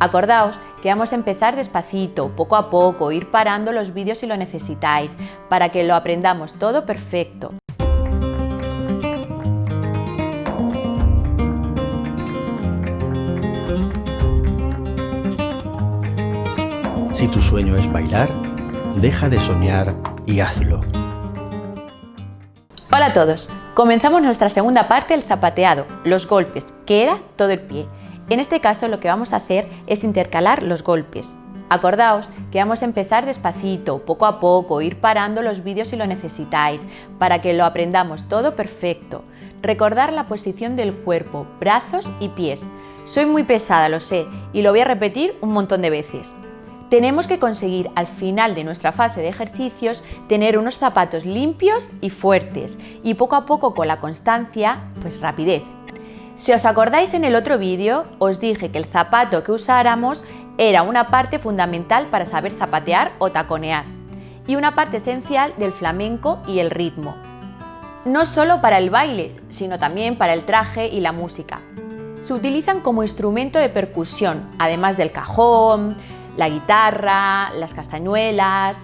Acordaos que vamos a empezar despacito, poco a poco, ir parando los vídeos si lo necesitáis, para que lo aprendamos todo perfecto. Si tu sueño es bailar, deja de soñar y hazlo. Hola a todos, comenzamos nuestra segunda parte del zapateado, los golpes, que era todo el pie. En este caso lo que vamos a hacer es intercalar los golpes. Acordaos que vamos a empezar despacito, poco a poco, ir parando los vídeos si lo necesitáis, para que lo aprendamos todo perfecto. Recordar la posición del cuerpo, brazos y pies. Soy muy pesada, lo sé, y lo voy a repetir un montón de veces. Tenemos que conseguir al final de nuestra fase de ejercicios tener unos zapatos limpios y fuertes y poco a poco con la constancia, pues rapidez. Si os acordáis en el otro vídeo os dije que el zapato que usáramos era una parte fundamental para saber zapatear o taconear y una parte esencial del flamenco y el ritmo. No solo para el baile, sino también para el traje y la música. Se utilizan como instrumento de percusión, además del cajón, la guitarra, las castañuelas,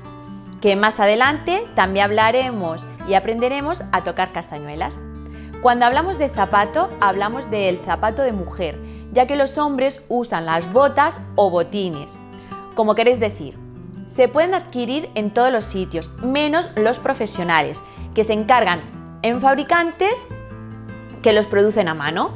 que más adelante también hablaremos y aprenderemos a tocar castañuelas. Cuando hablamos de zapato, hablamos del zapato de mujer, ya que los hombres usan las botas o botines. Como queréis decir, se pueden adquirir en todos los sitios, menos los profesionales, que se encargan en fabricantes que los producen a mano.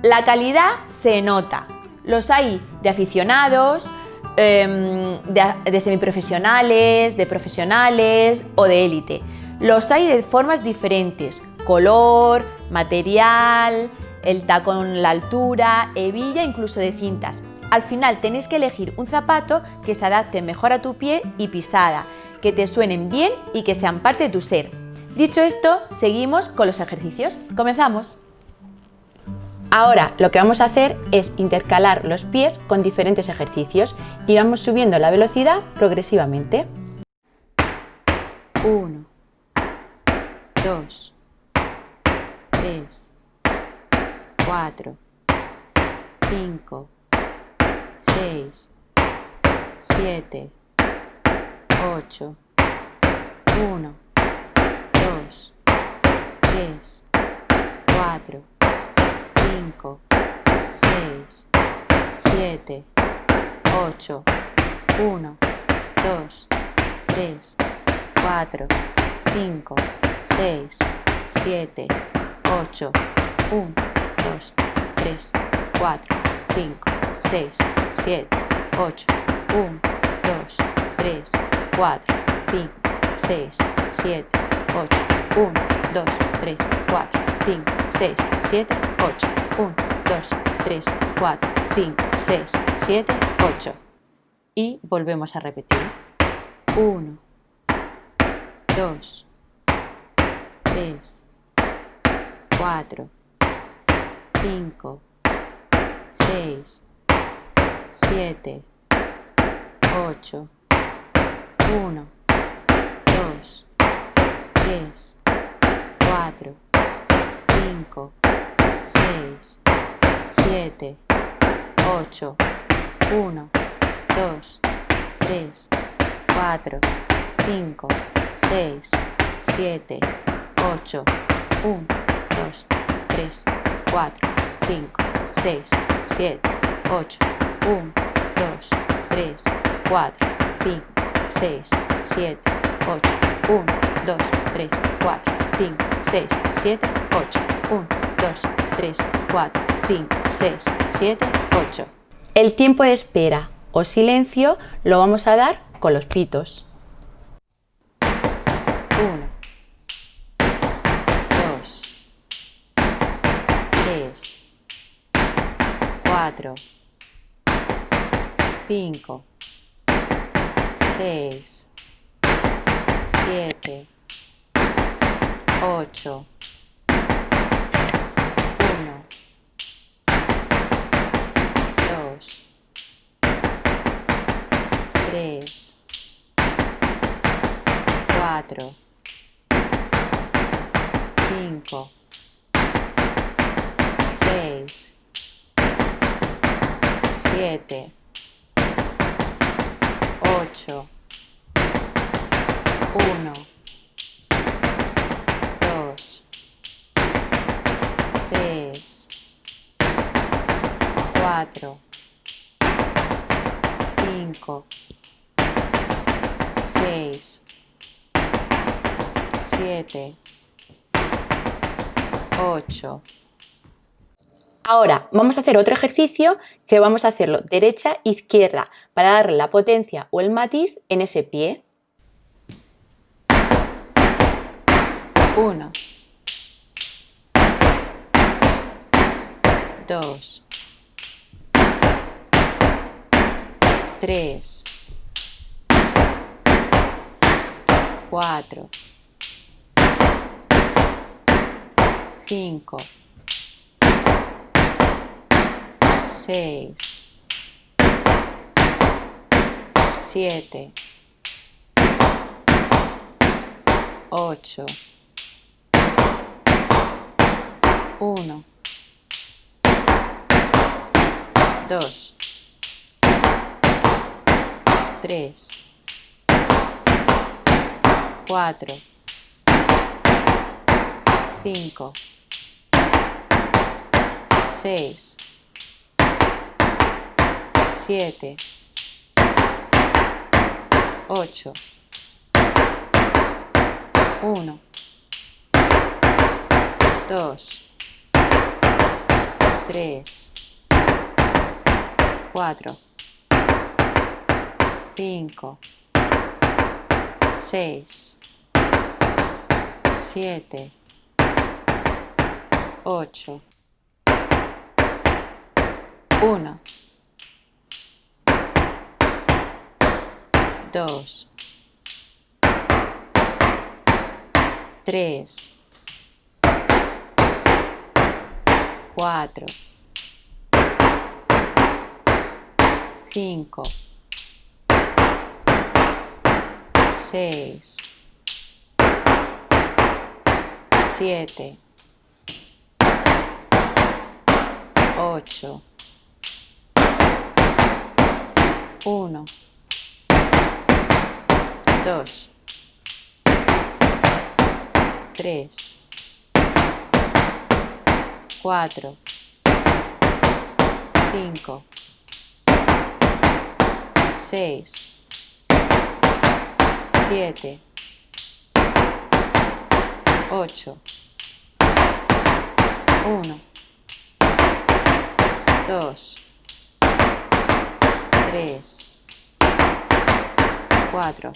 La calidad se nota. Los hay de aficionados, de semiprofesionales, de profesionales o de élite. Los hay de formas diferentes, color, material, el tacón, la altura, hebilla, incluso de cintas. Al final tenéis que elegir un zapato que se adapte mejor a tu pie y pisada, que te suenen bien y que sean parte de tu ser. Dicho esto, seguimos con los ejercicios. ¡Comenzamos! Ahora lo que vamos a hacer es intercalar los pies con diferentes ejercicios y vamos subiendo la velocidad progresivamente. 1, 2, 3, 4, 5, 6, 7, 8, 1, 2, 3, 4, 5, 6, 7, 8, 1, 2, 3, 4, 5, 6, 7, 8, 1, 2, 3, 4, 5, 6, 7, 8, 1, 2, 3, 4, 5, 6, 7, 8, 1, 2, 3, 4, 5, 6, 7, 8, 1, 2, 3, 4, 5, 6, 7, 8. Y volvemos a repetir. 1, 2, 3, 4, 5, 6, 7, 8, 1, 2, 3, 4, 5, 6, 7, 8, 1, 2, 3, 4, 5, 6, 7, 8, 1, 2, 3, 4, 5, 6, 7, 8, 1, 2, 3, 4, 5, 6, 7, 8, 1, 2, 3, 4, 5, 6, 7, 8, 1, 2, 3, 4, 5, 6, 7, 8. El tiempo de espera o silencio lo vamos a dar con los pitos. 1, 2, 3, 4, 5, 6, 7, 8, 1, 2, 3, 4, 5, 6, 7, 8, 1, 2, 3, 4, 5, 6, 7, 8. Ahora vamos a hacer otro ejercicio que vamos a hacerlo derecha, izquierda, para darle la potencia o el matiz en ese pie. 1, 2, 3, 4, 5, 6, 7, 8, 1, 2, 3, 4, 5, 6, 7, 8, 1, 2, 3, 4, 5, 6, 7, 8, 1, 2, 3, 4, 5, 6, 7, 8, 1, 2, 3, 4, 5, 6, 7, 8, 1, 2, 3, 4,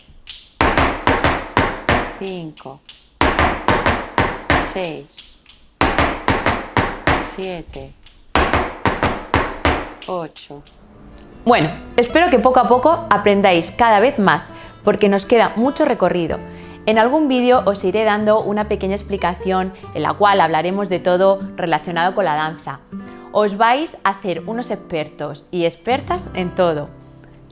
5, 6, 7, 8. Bueno, espero que poco a poco aprendáis cada vez más, porque nos queda mucho recorrido. En algún vídeo os iré dando una pequeña explicación en la cual hablaremos de todo relacionado con la danza. Os vais a hacer unos expertos y expertas en todo,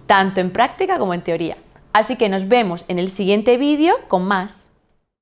tanto en práctica como en teoría. Así que nos vemos en el siguiente vídeo con más.